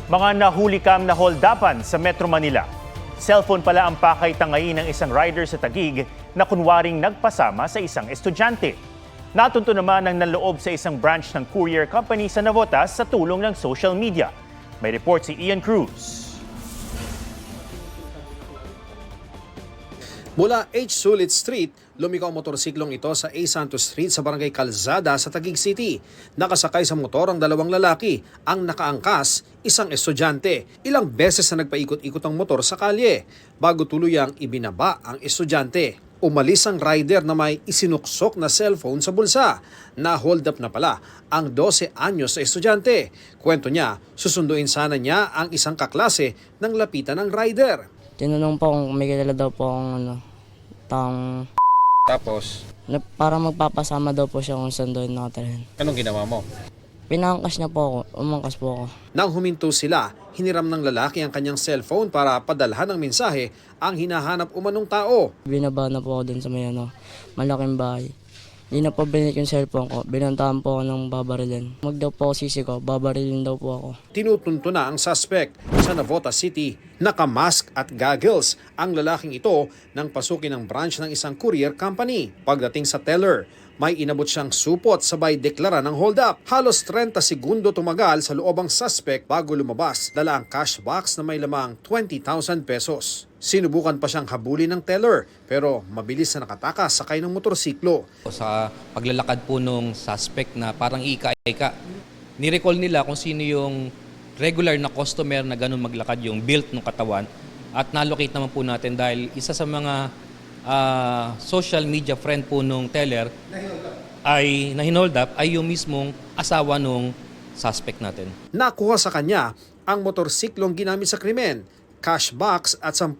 Mga nahulikam na holdapan sa Metro Manila. Cellphone pala ang pakay-tangayin ng isang rider sa Taguig na kunwaring nagpasama sa isang estudyante. Natunto naman ang nanloob sa isang branch ng courier company sa Navotas sa tulong ng social media. May report si Ian Cruz. Mula H. Sulit Street, lumikaw ang motorsiklong ito sa A. Santos Street sa Barangay Calzada sa Taguig City. Nakasakay sa motor ang dalawang lalaki, ang nakaangkas, isang estudyante. Ilang beses na nagpaikot-ikot ang motor sa kalye bago tuluyang ibinaba ang estudyante. Umalis ang rider na may isinuksok na cellphone sa bulsa. Na-hold up na pala ang 12 anyos sa estudyante. Kwento niya, susunduin sana niya ang isang kaklase nang lapitan ng rider. Tinanong po kung may kilala daw po akong taong Tapos, para magpapasama daw po siya kung saan daw nakatirahan. anong ginawa mo? Pinangkas niya po ako, umangkas po ako. Nang huminto sila, hiniram ng lalaki ang kanyang cellphone para padalhan ng mensahe ang hinahanap umanong tao. Binaba na po ako dun sa may malaking bahay. Hindi na po binalik yung cellphone ko, binantahan po ako ng babarilin. Mag daw po ako sisigaw, babarilin daw po ako. Tinutunto na ang suspect sa Navotas City. Nakamask at goggles ang lalaking ito nang pasukin ang branch ng isang courier company. Pagdating sa teller, may inabot siyang supot sabay deklara ng hold up. Halos 30 segundo tumagal sa loob ang suspect bago lumabas. Dala ang cash box na may lamang 20,000 pesos. Sinubukan pa siyang habulin ng teller pero mabilis na nakatakas sakay ng motorsiklo. Sa paglalakad po nung suspect na parang ika-ika, nirecall nila kung sino yung regular na customer na ganun maglakad, yung built ng katawan. At nalocate naman po natin dahil isa sa mga social media friend po nung teller ay na-hold up ay yung mismong asawa nung suspect natin. Nakuha sa kanya ang motorsiklong ginamit sa krimen, cash box at 10,000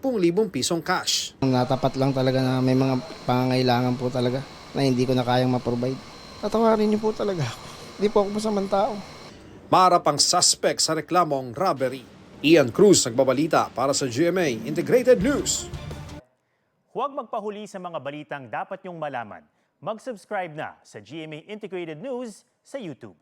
pisong cash. Natapat lang talaga na may mga pangangailangan po talaga na hindi ko na kayang ma-provide. Tatawarin niyo po talaga ako. Hindi po ako masamang tao. Maharap ang suspect sa reklamong robbery. Ian Cruz nagbabalita para sa GMA Integrated News. Huwag magpahuli sa mga balitang dapat niyong malaman. Mag-subscribe na sa GMA Integrated News sa YouTube.